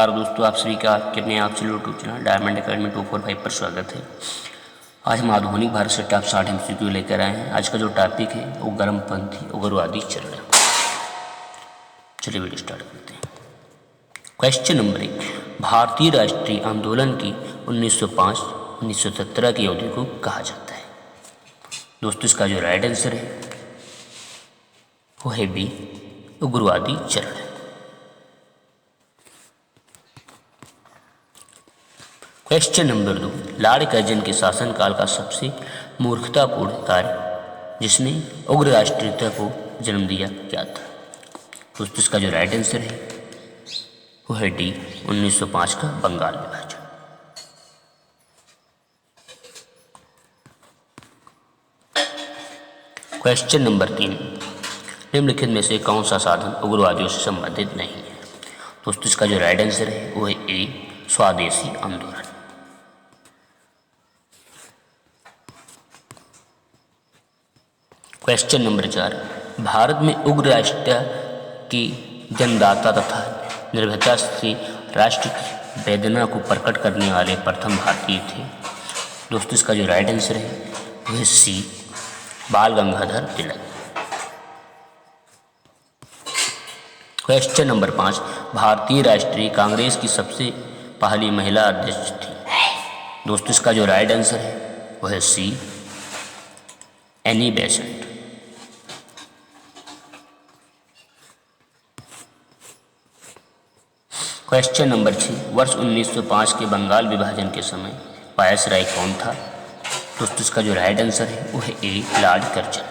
नमस्कार दोस्तों, आप सभी का कितने आपसे यूट्यूब चैनल डायमंड एकेडमी 245 पर स्वागत है। आज हम आधुनिक भारत से टॉप 60 MCQ लेकर आए हैं। आज का जो टॉपिक है वो गर्मपंथी उग्रवादी चरण। चलिए वीडियो स्टार्ट करते हैं। क्वेश्चन नंबर 1, भारतीय राष्ट्रीय आंदोलन की 1905-1917 की अवधि को कहा जाता है। दोस्तों इसका जो राइट आंसर है वो है बी, उग्रवादी चरण। क्वेश्चन नंबर 2, लॉर्ड कर्जन के शासनकाल का सबसे मूर्खतापूर्ण कार्य जिसने उग्र राष्ट्रीयता को जन्म दिया क्या था। दोस्तों इसका जो राइट आंसर है वो है डी, 1905 का बंगाल विभाजन। क्वेश्चन नंबर 3, निम्नलिखित में से कौन सा साधन उग्रवादियों से संबंधित नहीं है। दोस्तों इसका जो राइट आंसर है वो है ए, स्वदेशी आंदोलन। क्वेश्चन नंबर 4, भारत में उग्र राष्ट्रीयता की जन्मदाता तथा निर्भयता से राष्ट्र की वेदना को प्रकट करने वाले प्रथम भारतीय थे। दोस्तों इसका जो राइट आंसर है वो है सी, बाल गंगाधर तिलक। क्वेश्चन नंबर 5, भारतीय राष्ट्रीय कांग्रेस की सबसे पहली महिला अध्यक्ष थी। दोस्तों इसका जो राइट आंसर है वो है सी, एनी बेसेंट। क्वेश्चन नंबर 6, वर्ष 1905 के बंगाल विभाजन के समय वायसराय कौन था। दोस्तों इसका जो राइट आंसर है वो है ए, लॉर्ड कर्जन।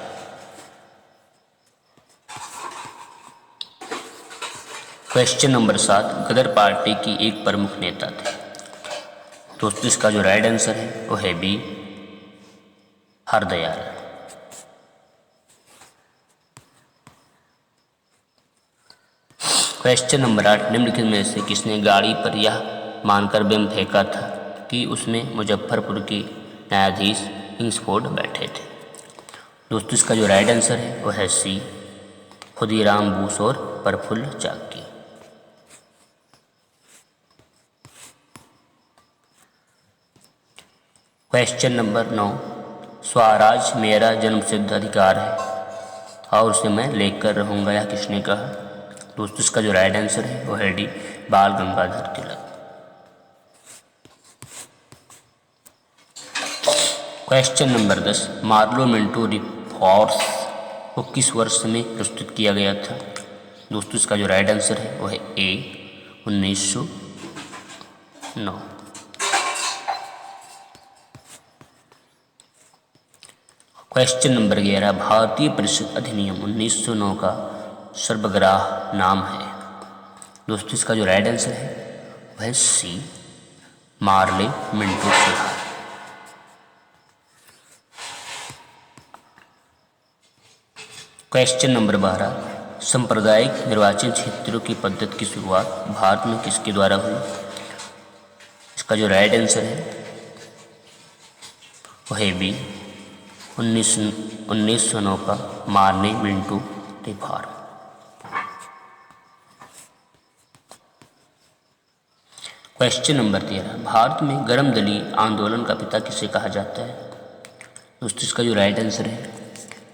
क्वेश्चन नंबर 7, गदर पार्टी की एक प्रमुख नेता थे। दोस्तों इसका जो राइट आंसर है वो है बी, हरदयाल। क्वेश्चन नंबर 8, निम्नलिखित में से किसने गाड़ी पर यह मानकर बम फेंका था कि उसमें मुजफ्फरपुर के न्यायाधीश किंग्सफोर्ड बैठे थे। दोस्तों इसका जो राइट आंसर है वो है सी, खुदीराम बोस और प्रफुल्ल चाकी। क्वेश्चन नंबर 9, स्वराज मेरा जन्मसिद्ध अधिकार है और उसे मैं लेकर रहूँगा, यह किसने कहा। दोस्तों इसका जो राइट आंसर है वो है D, Bal Gangadhar Tilak. Question number 10, Morley Minto reports को किस वर्ष में प्रस्तुत किया गया था। दोस्तों इसका जो राइट आंसर है वो है ए, 1909। क्वेश्चन नंबर 11, भारतीय परिषद अधिनियम 1909 का सर्वग्राह नाम है। दोस्तों इसका जो राइट आंसर है वह सी, मार्ले मिंटो तिहार। क्वेश्चन नंबर 12, सांप्रदायिक निर्वाचन क्षेत्रों की पद्धति की शुरुआत भारत में किसके द्वारा हुई। इसका जो राइट आंसर है वह है बी, 1909 का मार्ले मिंटो तिहार। क्वेश्चन नंबर 13, भारत में गर्म दलीय आंदोलन का पिता किसे कहा जाता है। दोस्तों इसका जो राइट आंसर है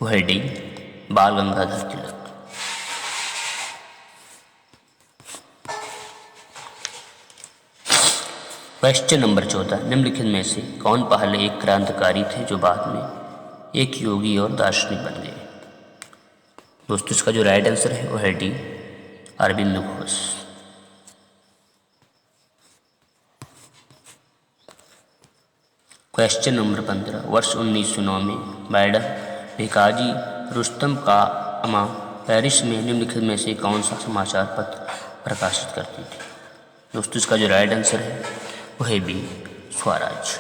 वो है D, Bal Gangadhar Tilak. Question number 14, निम्नलिखित में से कौन पहले एक क्रांतिकारी थे जो बाद में एक योगी और दार्शनिक बन गए। दोस्तों इसका जो राइट आंसर है वो है D, Arvind Ghosh. Question number 15, वर्ष 1909 में मैडम भिकाजी रुस्तम का अमा पेरिस में निम्नलिखित में से कौन सा समाचार पत्र प्रकाशित करती थी। दोस्तों इसका जो राइट आंसर है वो है B, Swaraj.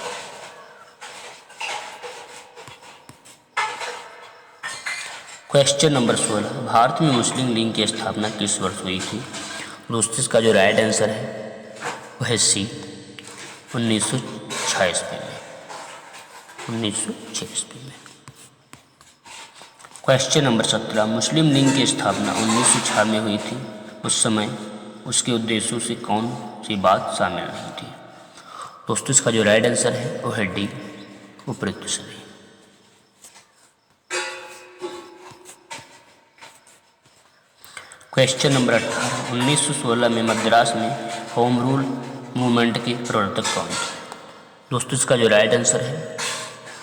Question number 16, Bharat में मुस्लिम लीग की स्थापना किस वर्ष हुई थी। दोस्तों इसका जो राइट आंसर है वो है सी, 1906 में। 1906 में। क्वेश्चन नंबर 17, मुस्लिम लीग की स्थापना 1906 में हुई थी। उस समय उसके उद्देश्यों से कौन सी बात शामिल नहीं थी? दोस्तों इसका जो राइट आंसर है वो है डी, उपयुक्त सभी। क्वेश्चन नंबर 18, 1916 में मद्रास में होम रूल मूवमेंट के प्रवर्तक कौन थे? दोस्तों इसका जो राइट आंसर है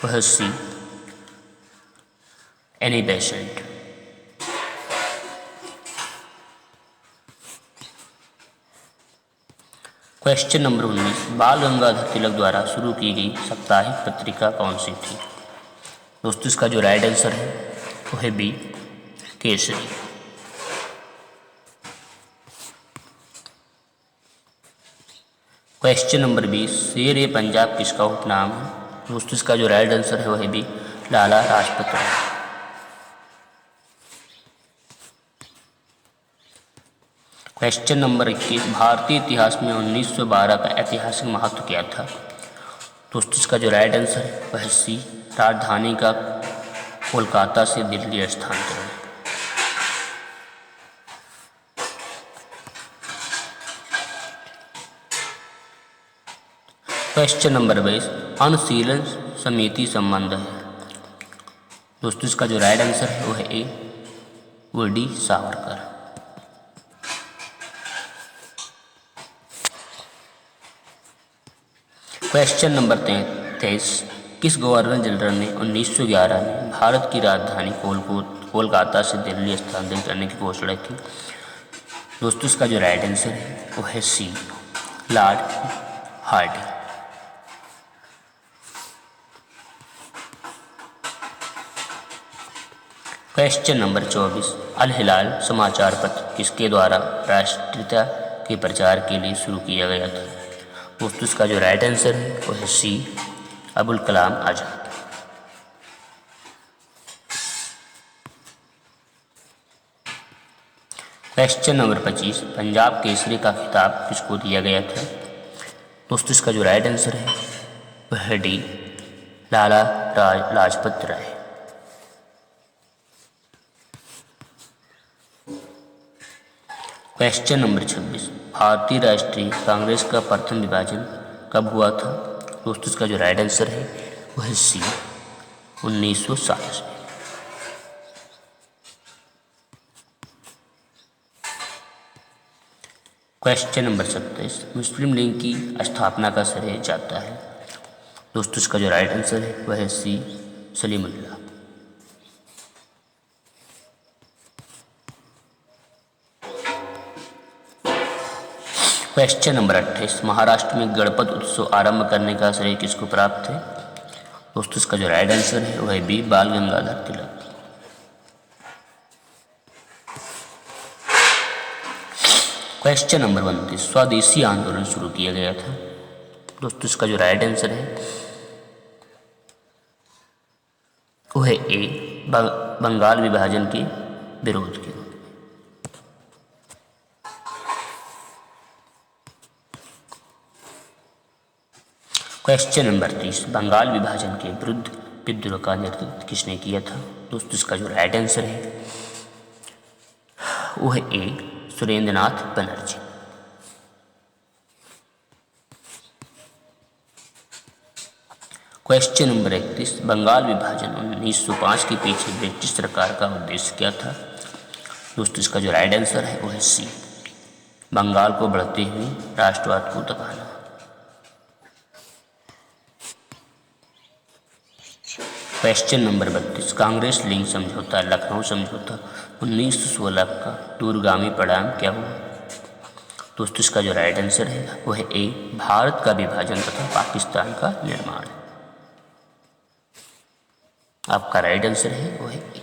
वह है सी, एनी बेसेंट। क्वेश्चन नंबर 19, बाल गंगाधर तिलक द्वारा शुरू की गई साप्ताहिक पत्रिका कौन सी थी? दोस्तों इसका जो राइट आंसर है वो है बी, केसरी। क्वेश्चन नंबर 20, शेर ए पंजाब किसका उपनाम है? दोस्तों इसका जो राइट आंसर है वह है B, Lala Lajpat Rai. Question number 21, भारतीय इतिहास में 1912 का ऐतिहासिक महत्व क्या था? दोस्तों इसका जो राइट आंसर है वह है सी, राजधानी का कोलकाता से दिल्ली स्थानांतरण। क्वेश्चन नंबर 22, अनुशीलन समिति संबंध है। दोस्तों इसका जो राइट आंसर है वो है ए, वो डी, सावरकर। क्वेश्चन नंबर 23, किस गवर्नर जनरल ने 1911 में भारत की राजधानी कोलकाता से दिल्ली स्थानांतरित करने की घोषणा की? दोस्तों इसका जो राइट आंसर है वो है सी, लॉर्ड हार्डिंग। क्वेश्चन नंबर 24, अल हिलाल समाचार पत्र किसके द्वारा राष्ट्रीयता के प्रचार के लिए शुरू किया गया था? दोस्तों इसका जो राइट आंसर है वो है सी, अबुल कलाम आजाद। क्वेश्चन नंबर 25, पंजाब केसरी का खिताब किसको दिया गया था? दोस्तों इसका जो राइट आंसर है वह है D, Lala Lajpat Rai. Question number 26, भारतीय राष्ट्रीय कांग्रेस का प्रथम विभाजन कब हुआ था? दोस्तों इसका जो राइट आंसर है वह है सी, 1927 में। क्वेश्चन नंबर 27, मुस्लिम लीग की स्थापना का श्रेय जाता है? दोस्तों इसका जो राइट आंसर है वह है सी, सलीमुल्लाह। क्वेश्चन नंबर 28, महाराष्ट्र में गणपति उत्सव आरंभ करने का श्रेय किसको प्राप्त है? दोस्तों इसका जो राइट आंसर है वह है बी, बाल गंगाधर तिलक। क्वेश्चन नंबर 29, स्वदेशी आंदोलन शुरू किया गया था? दोस्तों इसका जो राइट आंसर है वह है ए, बंगाल विभाजन के विरोध के। क्वेश्चन नंबर 30, बंगाल विभाजन के विरुद्ध विद्रोह का नेतृत्व किसने किया था? दोस्तों इसका जो राइट आंसर है वो है ए, सुरेंद्रनाथ बनर्जी। क्वेश्चन नंबर 31, बंगाल विभाजन 1905 के पीछे ब्रिटिश सरकार का उद्देश्य क्या था? दोस्तों इसका जो राइट आंसर है वो है सी, बंगाल को बढ़ते हुए राष्ट्रवाद को दबाना। क्वेश्चन नंबर 32, कांग्रेस लीग समझौता, लखनऊ समझौता 1916 का दूरगामी परिणाम क्या हुआ? दोस्तों इसका जो राइट आंसर है वह है ए, भारत का विभाजन तथा पाकिस्तान का निर्माण। आपका राइट आंसर है वह है ए।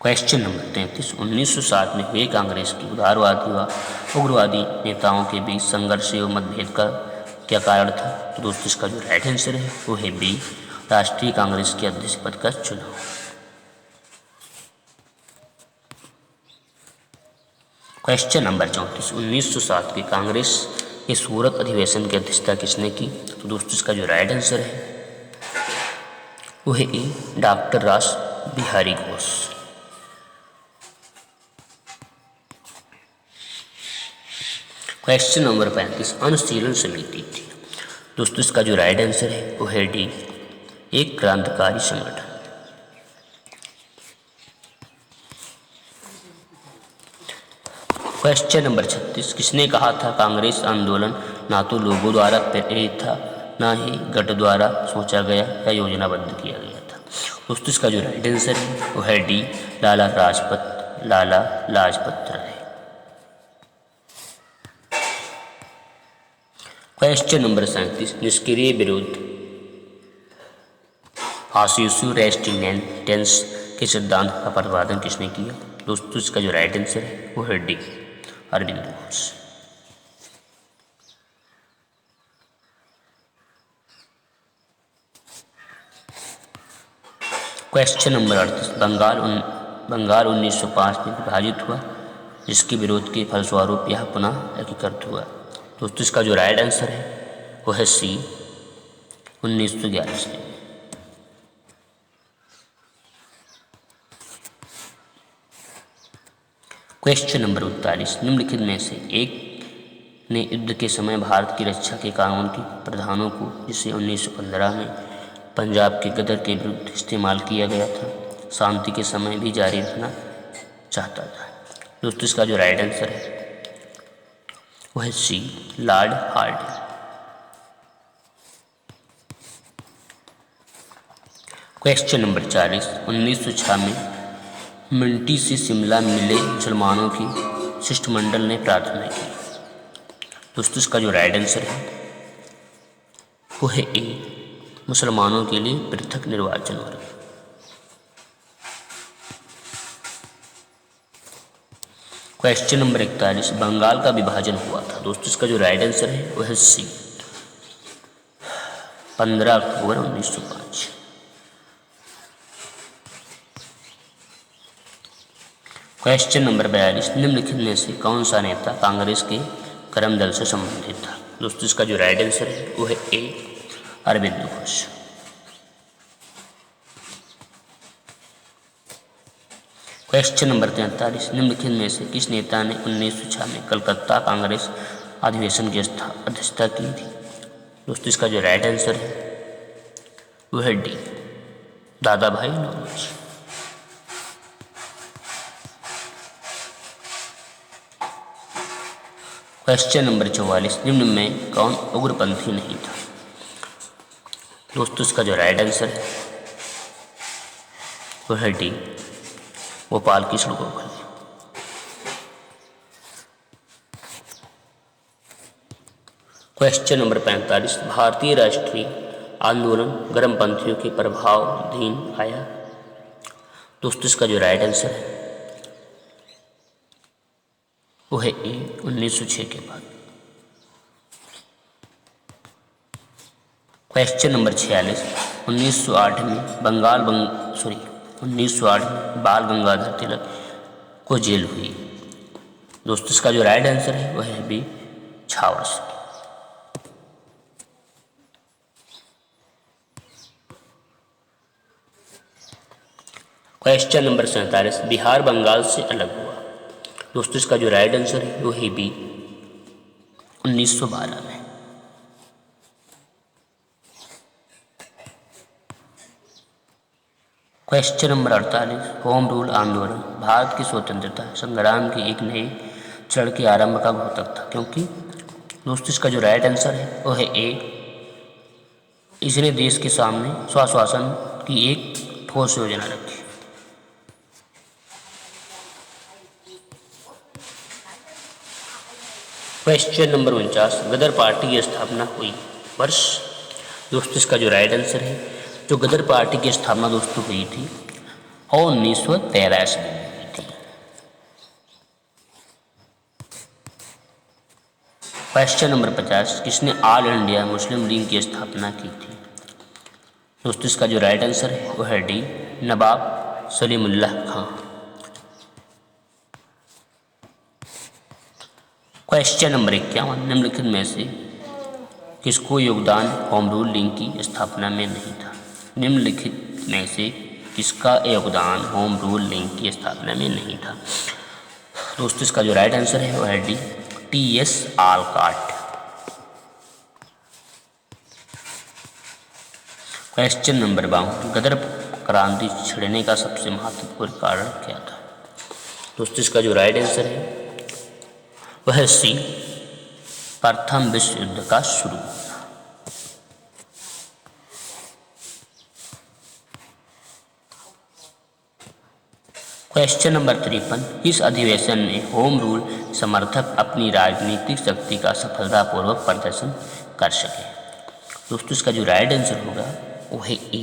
क्वेश्चन नंबर 33, 1907 में हुए कांग्रेस की उदारवादी व उग्रवादी नेताओं के बीच संघर्ष एवं मतभेद का क्या कारण था? तो दोस्तों इसका जो राइट आंसर है वो है बी, राष्ट्रीय कांग्रेस के अध्यक्ष पद का चुनाव। क्वेश्चन नंबर 34, 1907 के कांग्रेस के सूरत अधिवेशन की अध्यक्षता किसने की? तो दोस्तों इसका जो राइट आंसर है वो है ए, डॉक्टर रास बिहारी घोष। क्वेश्चन नंबर 35 अनुशीलन समिति थी। दोस्तों इसका जो राइट आंसर है वो है डी, एक क्रांतिकारी संगठन। क्वेश्चन नंबर 36 किसने कहा था कांग्रेस आंदोलन ना तो लोगों द्वारा प्रेरित था ना ही गठ द्वारा सोचा गया या योजनाबद्ध किया गया था। दोस्तों इसका जो राइट आंसर है वो है D, Lala Lajpat Rai. Question number 37 निष्क्रिय विरोध आशीषु रेस्टिनेंटेंस के सिद्धांत का प्रतिपादन किसने किया। दोस्तों इसका जो राइट आंसर है वो है D, Arvind Ghosh. Question number 38 Bengal 1905 में विभाजित हुआ, जिसके विरोध के फलस्वरूप यह पुनः एकीकृत हुआ। दोस्तों इसका जो राइट आंसर है वो है सी, 1911 से। क्वेश्चन नंबर 39 निम्नलिखित में से एक ने युद्ध के समय भारत की रक्षा के कानून के प्रावधानों को, जिसे 1915 में पंजाब के गदर के विरुद्ध इस्तेमाल किया गया था, शांति के समय भी जारी रखना चाहता था। दोस्तों इसका जो राइट आंसर है वो है सी, लॉर्ड हार्डिंग। क्वेश्चन नंबर 40 1906 में मंडी से शिमला मिले मुसलमानों की शिष्टमंडल ने प्रार्थना की। दोस्तों इसका जो राइट आंसर है वो है ए, मुसलमानों के लिए पृथक निर्वाचन वर्ग। क्वेश्चन नंबर 41 बंगाल का विभाजन हुआ था। दोस्तों इसका जो राइट आंसर है वो है सी, 15 अक्टूबर 1905। क्वेश्चन नंबर 42 निम्नलिखित में से कौन सा नेता कांग्रेस के कर्म दल से संबंधित था। दोस्तों इसका जो राइट आंसर है वो है ए, अरविंद घोष। क्वेश्चन नंबर 43 निम्नलिखित में से किस नेता ने 1906 में कलकत्ता कांग्रेस अधिवेशन की अध्यक्षता की थी। दोस्तों इसका जो राइट आंसर है वो है डी, दादा भाई नौरोजी। क्वेश्चन नंबर 44 निम्न में कौन उग्रपंथी नहीं था। दोस्तों इसका जो राइट आंसर है वो है डी, भोपाल की सड़कों पर। क्वेश्चन नंबर 45 भारतीय राष्ट्रीय आंदोलन गर्मपंथियों के प्रभावाधीन आया। दोस्तों इसका जो राइट आंसर है वो है ए, 1906 के बाद। क्वेश्चन नंबर 46 1908 में 1908 में बाल गंगाधर तिलक को जेल हुई। दोस्तों इसका जो राइट आंसर है वह है बी, 6 वर्ष। क्वेश्चन नंबर 47 बिहार बंगाल से अलग हुआ। दोस्तों इसका जो राइट आंसर है वो है बी, 1912 में। क्वेश्चन नंबर 48 होम रूल आंदोलन भारत की स्वतंत्रता संग्राम के एक नए चरण के आरंभ का घोतक था, क्योंकि दोस्तों इसका जो राइट आंसर है वो है ए, इसने देश के सामने स्वशासन की एक ठोस योजना रखी। क्वेश्चन नंबर 49 गदर पार्टी की स्थापना हुई वर्ष। दोस्तों इसका जो राइट आंसर है, जो गदर पार्टी की स्थापना दोस्तों हुई थी और 1983 में हुई थी। क्वेश्चन नंबर 50 किसने ऑल इंडिया मुस्लिम लीग की स्थापना की थी। दोस्तों इसका जो राइट आंसर है वो है डी, नवाब सलीमुल्लाह खां। क्वेश्चन नंबर 51 निम्नलिखित में से किसको योगदान होम रूल लीग की स्थापना में नहीं था। निम्नलिखित में से किसका योगदान होम रूल लीग की स्थापना में नहीं था। दोस्तों इसका जो राइट आंसर है वो है डी, T.S. आलकॉट। क्वेश्चन नंबर 52, गदर क्रांति छिड़ने का सबसे महत्वपूर्ण कारण क्या था? दोस्तों इसका जो राइट आंसर है वह सी, प्रथम विश्व युद्ध का शुरू। क्वेश्चन नंबर 53, इस अधिवेशन में होम रूल समर्थक अपनी राजनीतिक शक्ति का सफलतापूर्वक प्रदर्शन कर सके। दोस्तों इसका जो राइट आंसर होगा वो है ए,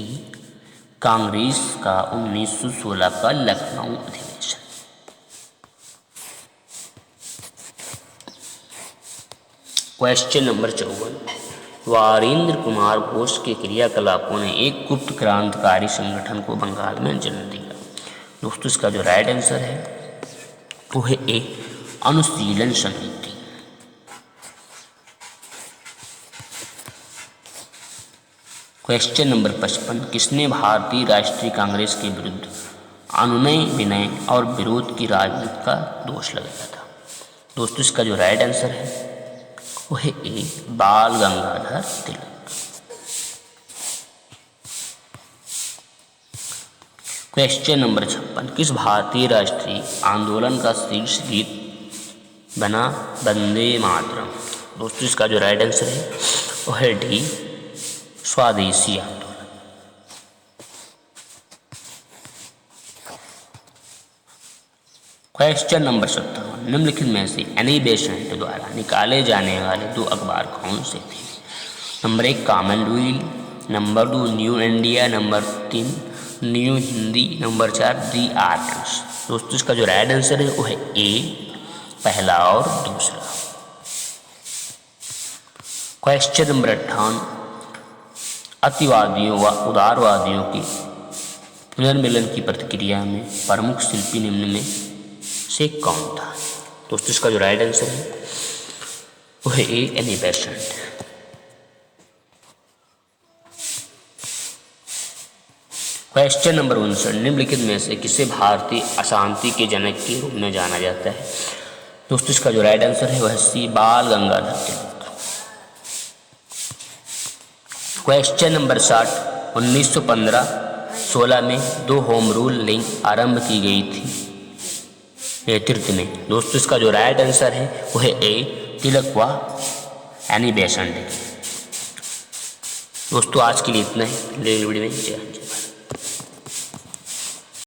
कांग्रेस का 1916 का लखनऊ अधिवेशन। क्वेश्चन नंबर 54, वारेंद्र कुमार घोष के क्रियाकलापों ने एक गुप्त क्रांतिकारी संगठन को बंगाल में जन्म दिया। दोस्तों इसका जो राइट आंसर है वो है ए, अनुशीलन समिति। क्वेश्चन नंबर 55, किसने भारतीय राष्ट्रीय कांग्रेस के विरुद्ध अनुनय विनय और विरोध की राजनीति का दोष लगाया था? दोस्तों इसका जो राइट आंसर है वो है ए, बाल गंगाधर तिलक। क्वेश्चन नंबर 56, किस भारतीय राष्ट्रीय आंदोलन का शीर्ष गीत बना वंदे मातरम? दोस्तों इसका जो राइट आंसर है वो है डी, स्वदेशी आंदोलन। क्वेश्चन नंबर 57, निम्नलिखित में से एनी बेसेंट द्वारा निकाले जाने वाले दो अखबार कौन से थे? Number 1 Commonwealth, number 2 new India, number 3 new Hindi, number 4 दी आर्ट्स। दोस्तों इसका जो राइट आंसर है वो है ए, पहला और दूसरा। क्वेश्चन नंबर 58, अतिवादियों व उदारवादियों की पुनर्मिलन की प्रतिक्रिया में प्रमुख शिल्पी निम्न में से कौन था? दोस्तों इसका जो राइट आंसर है वो है ए, एनी बेसेंट। क्वेश्चन नंबर 59, निम्नलिखित में से किसे भारतीय अशांति के जनक के रूप में जाना जाता है? दोस्तों इसका जो राइट आंसर है वह सी, बाल गंगाधर तिलक। क्वेश्चन नंबर 60, 1915-16 में दो होम रूल लीग आरंभ की गई थी नेतृत्व में। दोस्तों इसका जो राइट आंसर है वो है ए, तिलक व एनी बेसेंट। दोस्तों आज के लिए इतना ही, अगले वीडियो में जय हिंद।